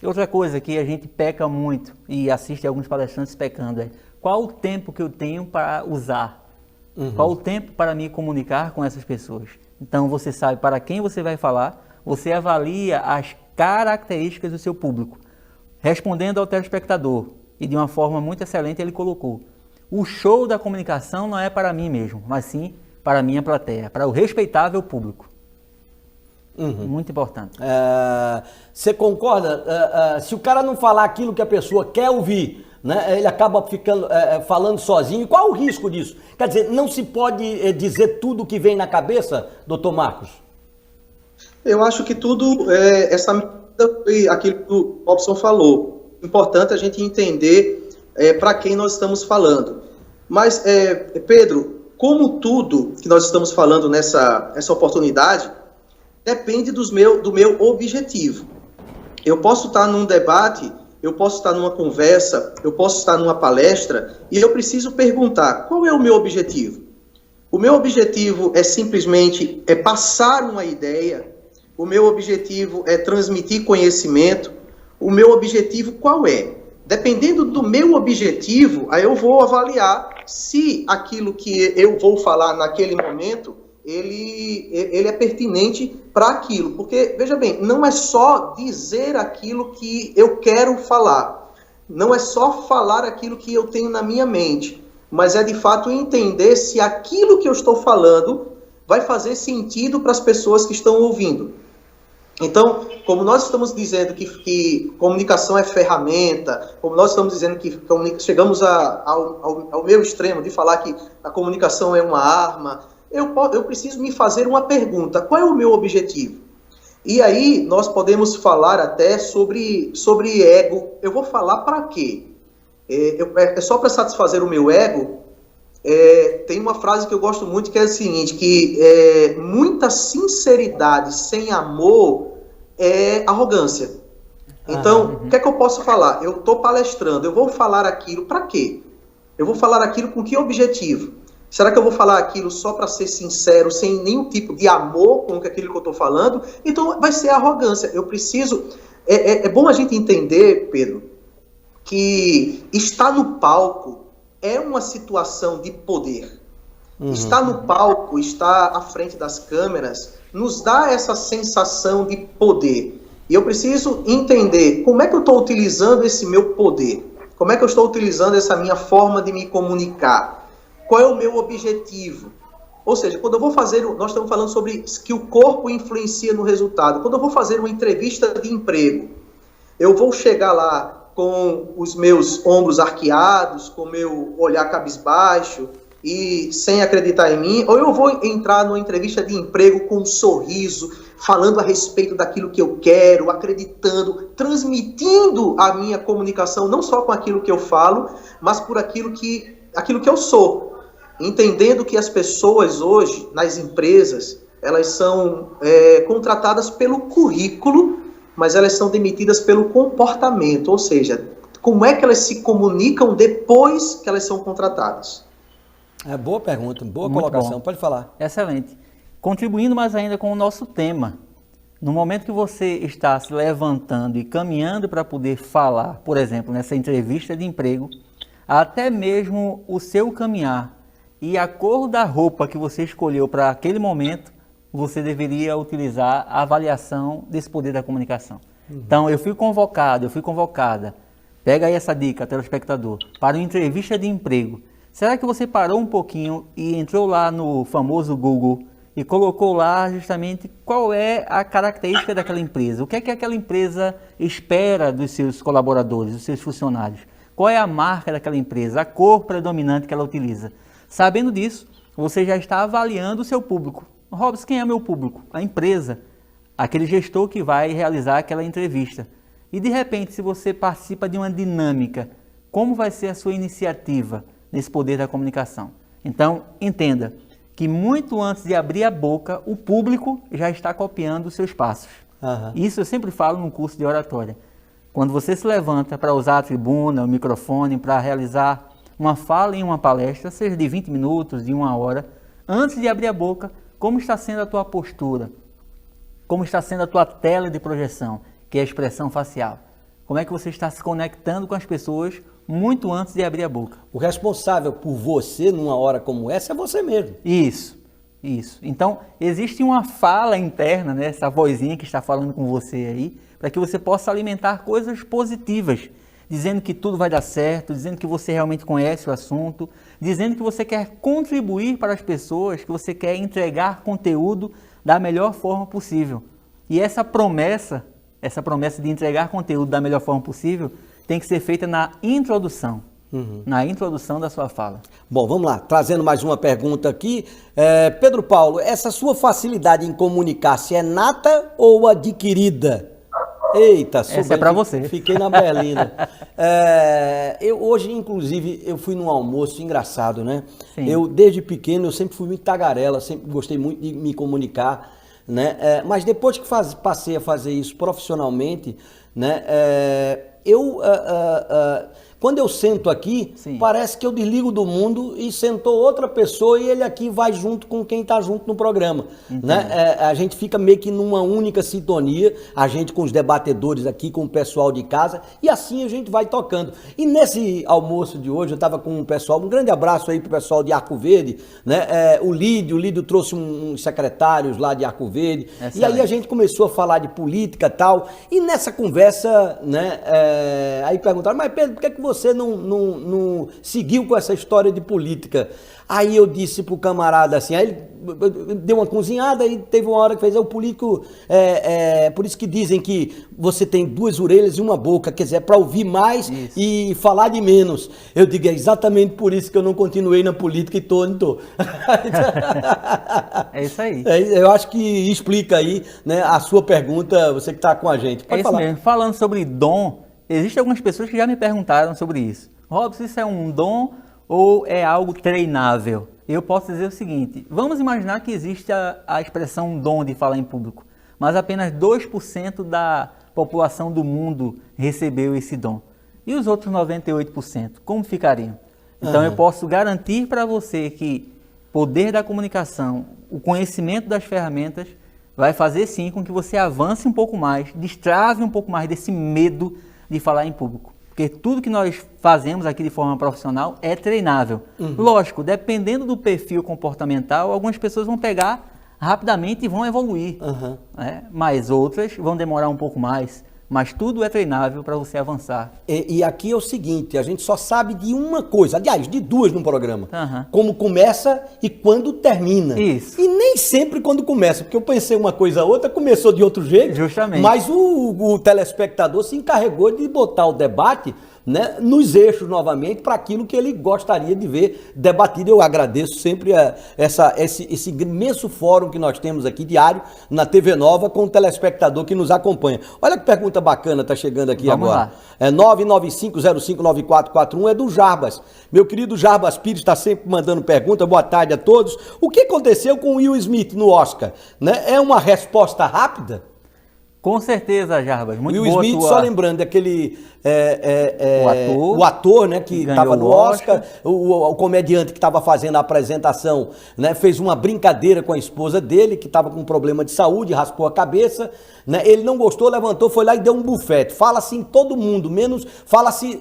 E outra coisa que a gente peca muito e assiste alguns palestrantes pecando é, qual o tempo que eu tenho para usar? Qual o tempo para me comunicar com essas pessoas? Então você sabe para quem você vai falar, você avalia as características do seu público. Respondendo ao telespectador, e de uma forma muito excelente ele colocou, o show da comunicação não é para mim mesmo, mas sim para a minha plateia, para o respeitável público. Muito importante. Você concorda? Se o cara não falar aquilo que a pessoa quer ouvir, né, ele acaba falando sozinho. Qual o risco disso? Quer dizer, não se pode dizer tudo que vem na cabeça, doutor Marcos? Eu acho que tudo, essa medida foi aquilo que o Robson falou. Importante a gente entender para quem nós estamos falando. Mas, Pedro, como tudo que nós estamos falando nessa oportunidade, depende do meu objetivo. Eu posso estar num debate, eu posso estar numa conversa, eu posso estar numa palestra, e eu preciso perguntar, qual é o meu objetivo? O meu objetivo é simplesmente passar uma ideia, o meu objetivo é transmitir conhecimento, o meu objetivo qual é? Dependendo do meu objetivo, aí eu vou avaliar se aquilo que eu vou falar naquele momento, ele é pertinente para aquilo. Porque, veja bem, não é só dizer aquilo que eu quero falar. Não é só falar aquilo que eu tenho na minha mente. Mas é, de fato, entender se aquilo que eu estou falando vai fazer sentido para as pessoas que estão ouvindo. Então, como nós estamos dizendo que comunicação é ferramenta, como nós estamos dizendo que chegamos ao meu extremo de falar que a comunicação é uma arma, eu preciso me fazer uma pergunta, qual é o meu objetivo? E aí nós podemos falar até sobre ego. Eu vou falar para quê? É só para satisfazer o meu ego? Tem uma frase que eu gosto muito que é a seguinte, que muita sinceridade sem amor é arrogância. Então, o que é que eu posso falar? Eu estou palestrando, eu vou falar aquilo para quê? Eu vou falar aquilo com que objetivo? Será que eu vou falar aquilo só para ser sincero, sem nenhum tipo de amor com aquilo que eu estou falando? Então vai ser arrogância. Eu preciso... É bom a gente entender, Pedro, que estar no palco é uma situação de poder. Estar no palco, estar à frente das câmeras, nos dá essa sensação de poder. E eu preciso entender como é que eu estou utilizando esse meu poder. Como é que eu estou utilizando essa minha forma de me comunicar. Qual é o meu objetivo? Ou seja, quando eu vou fazer... Nós estamos falando sobre que o corpo influencia no resultado. Quando eu vou fazer uma entrevista de emprego, eu vou chegar lá com os meus ombros arqueados, com o meu olhar cabisbaixo e sem acreditar em mim, ou eu vou entrar numa entrevista de emprego com um sorriso, falando a respeito daquilo que eu quero, acreditando, transmitindo a minha comunicação, não só com aquilo que eu falo, mas por aquilo que eu sou. Entendendo que as pessoas hoje, nas empresas, elas são contratadas pelo currículo, mas elas são demitidas pelo comportamento, ou seja, como é que elas se comunicam depois que elas são contratadas? Boa pergunta, boa Muito colocação, bom. pode falar. Excelente. Contribuindo mais ainda com o nosso tema, no momento que você está se levantando e caminhando para poder falar, por exemplo, nessa entrevista de emprego, até mesmo o seu caminhar e a cor da roupa que você escolheu para aquele momento, você deveria utilizar a avaliação desse poder da comunicação. Então, eu fui convocada, pega aí essa dica, telespectador, para uma entrevista de emprego. Será que você parou um pouquinho e entrou lá no famoso Google e colocou lá justamente qual é a característica daquela empresa? O que é que aquela empresa espera dos seus colaboradores, dos seus funcionários? Qual é a marca daquela empresa, a cor predominante que ela utiliza? Sabendo disso, você já está avaliando o seu público. Robson, quem é meu público? A empresa, aquele gestor que vai realizar aquela entrevista. E de repente, se você participa de uma dinâmica, como vai ser a sua iniciativa nesse poder da comunicação? Então, entenda que muito antes de abrir a boca, o público já está copiando os seus passos. Isso eu sempre falo no curso de oratória. Quando você se levanta para usar a tribuna, o microfone, para realizar uma fala em uma palestra, seja de 20 minutos, de 1 hora, antes de abrir a boca, como está sendo a tua postura? Como está sendo a tua tela de projeção, que é a expressão facial? Como é que você está se conectando com as pessoas muito antes de abrir a boca. O responsável por você numa hora como essa é você mesmo. Isso. Então, existe uma fala interna, né? Essa vozinha que está falando com você aí, para que você possa alimentar coisas positivas, dizendo que tudo vai dar certo, dizendo que você realmente conhece o assunto, dizendo que você quer contribuir para as pessoas, que você quer entregar conteúdo da melhor forma possível. E essa promessa de entregar conteúdo da melhor forma possível, tem que ser feita na introdução. Na introdução da sua fala. Bom, vamos lá, trazendo mais uma pergunta aqui. Pedro Paulo, essa sua facilidade em comunicar-se é nata ou adquirida? Eita, essa é para você. Fiquei na berlina. Hoje, inclusive, eu fui num almoço engraçado, né? Sim. Eu, desde pequeno, eu sempre fui muito tagarela, sempre gostei muito de me comunicar, né? Mas depois que passei a fazer isso profissionalmente, né? Quando eu sento aqui, Sim. parece que eu desligo do mundo e sentou outra pessoa e ele aqui vai junto com quem está junto no programa. Né? A gente fica meio que numa única sintonia, a gente com os debatedores aqui, com o pessoal de casa, e assim a gente vai tocando. E nesse almoço de hoje, eu estava com o pessoal, um grande abraço aí para o pessoal de Arco Verde, né? O Lídio trouxe uns secretários lá de Arco Verde, e aí a gente começou a falar de política e tal, e nessa conversa, né, aí perguntaram, mas Pedro, por que você não seguiu com essa história de política? Aí eu disse pro camarada assim, aí ele deu uma cozinhada e teve uma hora que fez, o político, por isso que dizem que você tem duas orelhas e uma boca, quer dizer, é para ouvir mais e falar de menos. Eu digo, é exatamente por isso que eu não continuei na política e tô onde tô. É isso aí. Eu acho que explica aí, né, a sua pergunta, você que está com a gente. Pode falar. Isso mesmo. Falando sobre dom, existem algumas pessoas que já me perguntaram sobre isso. Robson, isso é um dom ou é algo treinável? Eu posso dizer o seguinte, vamos imaginar que existe a expressão dom de falar em público, mas apenas 2% da população do mundo recebeu esse dom. E os outros 98%, como ficariam? Então eu posso garantir para você que o poder da comunicação, o conhecimento das ferramentas, vai fazer sim com que você avance um pouco mais, destrave um pouco mais desse medo de falar em público. Porque tudo que nós fazemos aqui de forma profissional é treinável. Lógico, dependendo do perfil comportamental, algumas pessoas vão pegar rapidamente e vão evoluir. Né? Mas outras vão demorar um pouco mais. Mas tudo é treinável para você avançar. E aqui é o seguinte, a gente só sabe de uma coisa, aliás, de duas no programa. Como começa e quando termina. Isso. E nem sempre quando começa, porque eu pensei uma coisa ou outra, começou de outro jeito. Justamente. Mas o telespectador se encarregou de botar o debate, né, nos novamente para aquilo que ele gostaria de ver debatido. Eu agradeço sempre esse imenso fórum que nós temos aqui diário na TV Nova com o telespectador que nos acompanha. Olha que pergunta bacana está chegando aqui. Vamos agora. Lá. 995059441 é do Jarbas. Meu querido Jarbas Pires está sempre mandando pergunta. Boa tarde a todos. O que aconteceu com o Will Smith no Oscar? Né? É uma resposta rápida? Com certeza, Jarbas. Muito Will boa Smith, tua... só lembrando, daquele o ator, né, que estava no Oscar, Oscar. O comediante que estava fazendo a apresentação, né, fez uma brincadeira com a esposa dele, que estava com um problema de saúde, raspou a cabeça, né, ele não gostou, levantou, foi lá e deu um bufete. Fala-se em todo mundo, menos fala-se,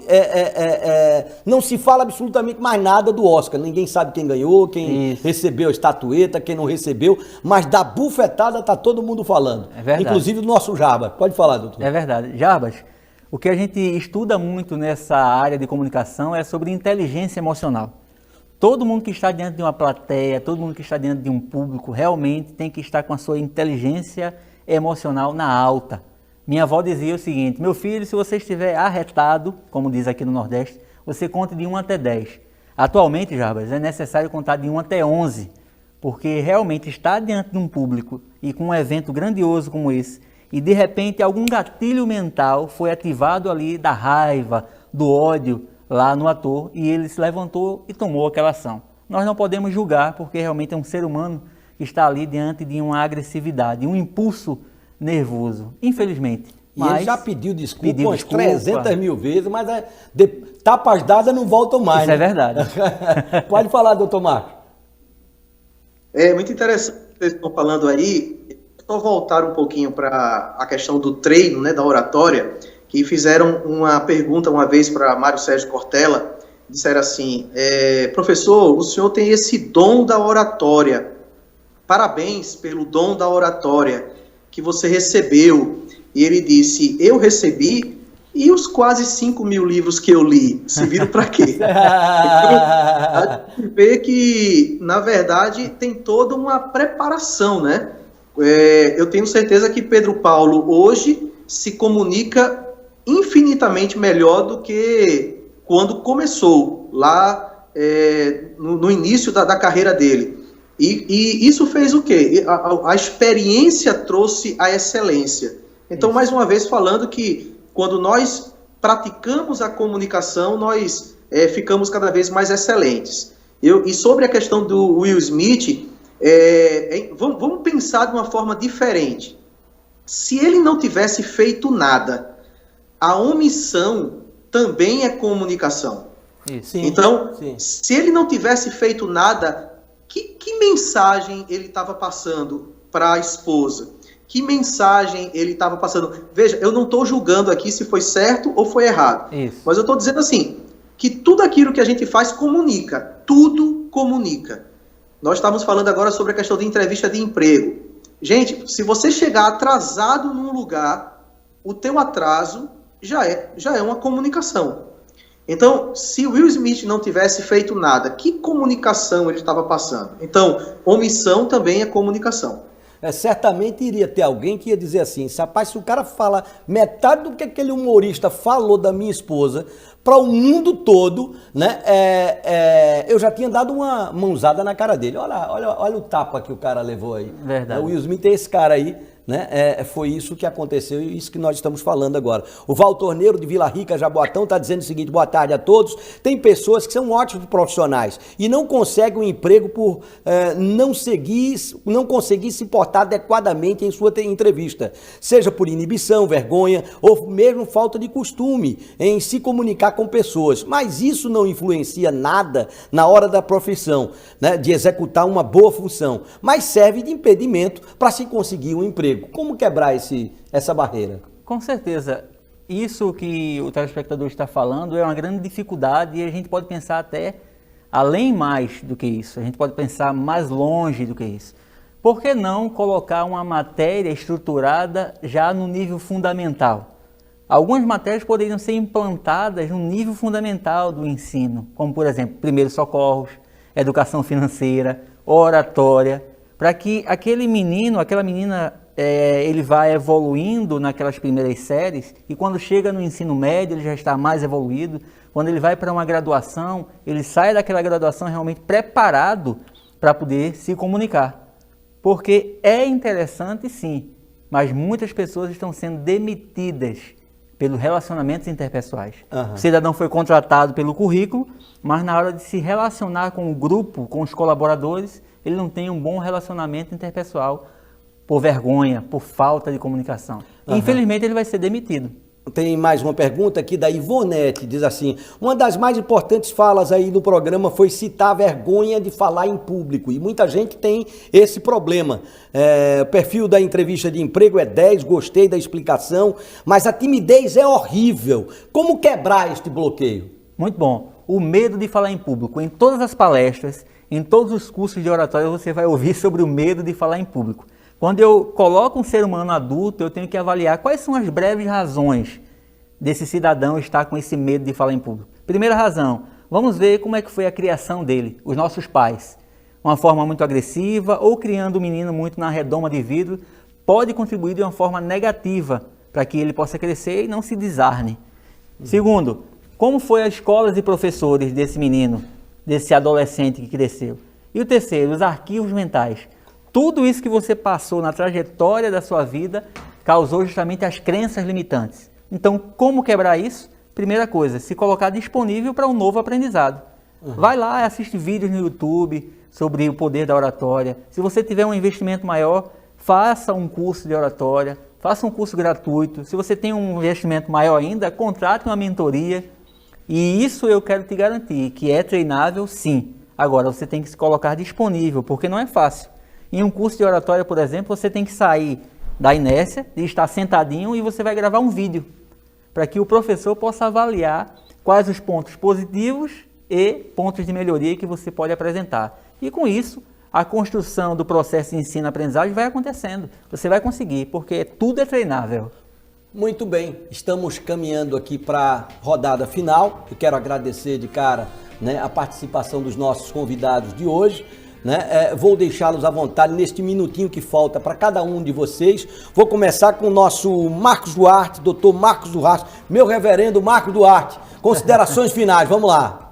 não se fala absolutamente mais nada do Oscar. Ninguém sabe quem ganhou, quem recebeu a estatueta, quem não recebeu, mas da bufetada tá todo mundo falando. É verdade. Inclusive do nosso Jarbas. Pode falar, doutor. É verdade. Jarbas, o que a gente estuda muito nessa área de comunicação é sobre inteligência emocional. Todo mundo que está diante de uma plateia, todo mundo que está diante de um público, realmente tem que estar com a sua inteligência emocional na alta. Minha avó dizia o seguinte, meu filho, se você estiver arretado, como diz aqui no Nordeste, você conte de 1 até 10. Atualmente, Jarbas, é necessário contar de 1 até 11, porque realmente estar diante de um público e com um evento grandioso como esse, e de repente algum gatilho mental foi ativado ali da raiva, do ódio lá no ator e ele se levantou e tomou aquela ação. Nós não podemos julgar porque realmente é um ser humano que está ali diante de uma agressividade, um impulso nervoso, infelizmente. E ele já pediu desculpa umas 300 mil vezes, mas tapas dadas não voltam mais. Isso, né? É verdade. Pode falar, doutor Marcos. É muito interessante o que vocês estão falando aí. Só voltar um pouquinho para a questão do treino, né, da oratória. que fizeram uma pergunta uma vez para Mário Sérgio Cortella, disseram assim, professor, o senhor tem esse dom da oratória, parabéns pelo dom da oratória que você recebeu. E ele disse, eu recebi, e os quase 5.000 livros que eu li, serviram para quê? A gente vê que, na verdade, tem toda uma preparação, né? Eu tenho certeza que Pedro Paulo hoje se comunica infinitamente melhor do que quando começou, lá no início da carreira dele. E isso fez o quê? A experiência trouxe a excelência. Então, mais uma vez, falando que quando nós praticamos a comunicação, nós ficamos cada vez mais excelentes. E sobre a questão do Will Smith, vamos pensar de uma forma diferente. Se ele não tivesse feito nada, a omissão também é comunicação. Sim, então, sim. Se ele não tivesse feito nada, que mensagem ele estava passando para a esposa? Que mensagem ele estava passando? Veja, eu não estou julgando aqui se foi certo ou foi errado. Isso. Mas eu estou dizendo assim, que tudo aquilo que a gente faz comunica. Tudo comunica. Nós estamos falando agora sobre a questão de entrevista de emprego. Gente, se você chegar atrasado num lugar, o teu atraso já é uma comunicação. Então, se Will Smith não tivesse feito nada, que comunicação ele estava passando? Então, omissão também é comunicação. Certamente iria ter alguém que ia dizer assim, rapaz, se o cara fala metade do que aquele humorista falou da minha esposa para o mundo todo, né, eu já tinha dado uma mãozada na cara dele. Olha o tapa que o cara levou aí. Verdade. O Will Smith é esse cara aí, né? Foi isso que aconteceu e isso que nós estamos falando agora. O Val Torneiro de Vila Rica, Jaboatão, está dizendo o seguinte, boa tarde a todos. Tem pessoas que são ótimos profissionais e não conseguem um emprego por não conseguir se portar adequadamente em sua entrevista, seja por inibição, vergonha ou mesmo falta de costume em se comunicar com pessoas. Mas isso não influencia nada na hora da profissão, né, de executar uma boa função, mas serve de impedimento para se conseguir um emprego. Como quebrar essa barreira? Com certeza. Isso que o telespectador está falando é uma grande dificuldade e a gente pode pensar até além mais do que isso. A gente pode pensar mais longe do que isso. Por que não colocar uma matéria estruturada já no nível fundamental? Algumas matérias poderiam ser implantadas no nível fundamental do ensino, como por exemplo, primeiros socorros, educação financeira, oratória, para que aquele menino, aquela menina, ele vai evoluindo naquelas primeiras séries e quando chega no ensino médio ele já está mais evoluído. Quando ele vai para uma graduação, ele sai daquela graduação realmente preparado para poder se comunicar. Porque é interessante sim, mas muitas pessoas estão sendo demitidas pelos relacionamentos interpessoais. Uhum. O cidadão foi contratado pelo currículo, mas na hora de se relacionar com o grupo, com os colaboradores, ele não tem um bom relacionamento interpessoal por vergonha, por falta de comunicação. Uhum. Infelizmente, ele vai ser demitido. Tem mais uma pergunta aqui da Ivonete, diz assim, uma das mais importantes falas aí do programa foi citar a vergonha de falar em público, e muita gente tem esse problema. O perfil da entrevista de emprego é 10, gostei da explicação, mas a timidez é horrível. Como quebrar este bloqueio? Muito bom. O medo de falar em público. Em todas as palestras, em todos os cursos de oratória, você vai ouvir sobre o medo de falar em público. Quando eu coloco um ser humano adulto, eu tenho que avaliar quais são as breves razões desse cidadão estar com esse medo de falar em público. Primeira razão, vamos ver como é que foi a criação dele, os nossos pais. Uma forma muito agressiva ou criando o menino muito na redoma de vidro pode contribuir de uma forma negativa para que ele possa crescer e não se desarne. Segundo, como foi as escolas e professores desse menino, desse adolescente que cresceu. E o terceiro, os arquivos mentais. Tudo isso que você passou na trajetória da sua vida causou justamente as crenças limitantes. Então, como quebrar isso? Primeira coisa, se colocar disponível para um novo aprendizado. Uhum. Vai lá e assiste vídeos no YouTube sobre o poder da oratória. Se você tiver um investimento maior, faça um curso de oratória, faça um curso gratuito. Se você tem um investimento maior ainda, contrate uma mentoria. E isso eu quero te garantir, que é treinável sim. Agora, você tem que se colocar disponível, porque não é fácil. Em um curso de oratória, por exemplo, você tem que sair da inércia, de estar sentadinho e você vai gravar um vídeo. para que o professor possa avaliar quais os pontos positivos e pontos de melhoria que você pode apresentar. E com isso, a construção do processo de ensino-aprendizagem vai acontecendo. Você vai conseguir, porque tudo é treinável. Muito bem, estamos caminhando aqui para a rodada final. Eu quero agradecer de cara, né, a participação dos nossos convidados de hoje. Né? Vou deixá-los à vontade neste minutinho que falta para cada um de vocês. Vou começar com o nosso Marcos Duarte, doutor Marcos Duarte, meu reverendo Marcos Duarte. Considerações finais, vamos lá.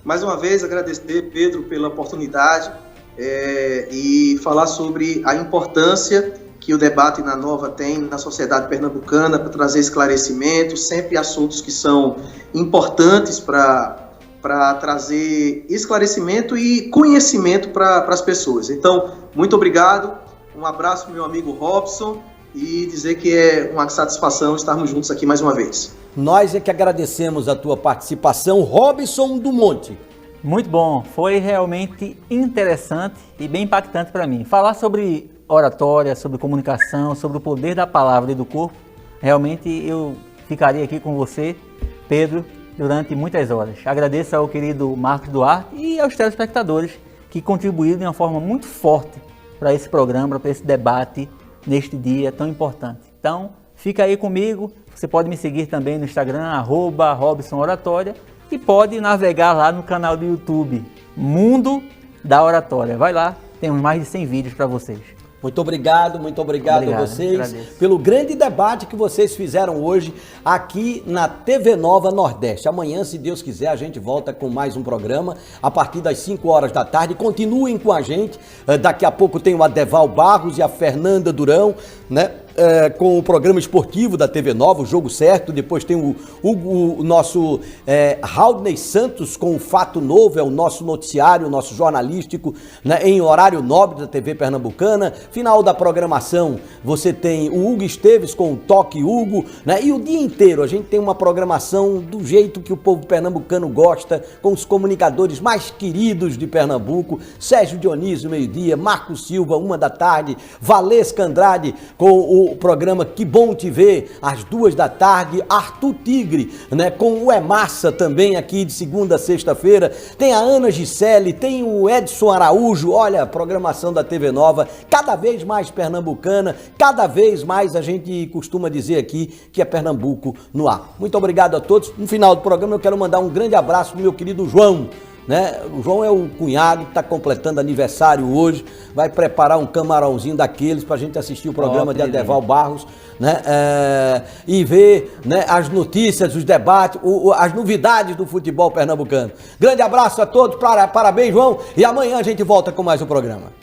Mais uma vez, agradecer, Pedro, pela oportunidade e falar sobre a importância que o debate na Nova tem na sociedade pernambucana para trazer esclarecimento, sempre assuntos que são importantes para trazer esclarecimento e conhecimento para as pessoas. Então, muito obrigado, um abraço para o meu amigo Robson e dizer que é uma satisfação estarmos juntos aqui mais uma vez. Nós é que agradecemos a tua participação, Robson do Monte. Muito bom, foi realmente interessante e bem impactante para mim. Falar sobre oratória, sobre comunicação, sobre o poder da palavra e do corpo, realmente eu ficaria aqui com você, Pedro, durante muitas horas. Agradeço ao querido Marcos Duarte e aos telespectadores que contribuíram de uma forma muito forte para esse programa, para esse debate neste dia tão importante. Então, fica aí comigo, você pode me seguir também no Instagram, @RobsonOratória, e pode navegar lá no canal do YouTube, Mundo da Oratória. Vai lá, temos mais de 100 vídeos para vocês. Muito obrigado a vocês agradeço. pelo grande debate que vocês fizeram hoje aqui na TV Nova Nordeste. Amanhã, se Deus quiser, a gente volta com mais um programa a partir das 5 horas da tarde. Continuem com a gente. Daqui a pouco tem o Adeval Barros e a Fernanda Durão, né? Com o programa esportivo da TV Nova, o Jogo Certo. Depois tem o nosso Raudney Santos com o Fato Novo, é o nosso noticiário, o nosso jornalístico, né, em horário nobre da TV Pernambucana. Final da programação, você tem o Hugo Esteves com o Toque Hugo, né, e o dia inteiro a gente tem uma programação do jeito que o povo pernambucano gosta, com os comunicadores mais queridos de Pernambuco, Sérgio Dionísio, meio-dia, Marcos Silva, 1 da tarde, Valesca Andrade com o programa Que Bom Te Ver, às 2 da tarde, Arthur Tigre, né, com o Massa também aqui de segunda a sexta-feira, tem a Ana Giselli, tem o Edson Araújo, olha, a programação da TV Nova, cada vez mais pernambucana, cada vez mais a gente costuma dizer aqui que é Pernambuco no ar. Muito obrigado a todos. No final do programa eu quero mandar um grande abraço pro meu querido João, né? O João é o cunhado que está completando aniversário hoje, vai preparar um camarãozinho daqueles para a gente assistir o programa de Adeval Barros, né? E ver, né, as notícias, os debates, as novidades do futebol pernambucano. Grande abraço a todos, parabéns, João, e amanhã a gente volta com mais um programa.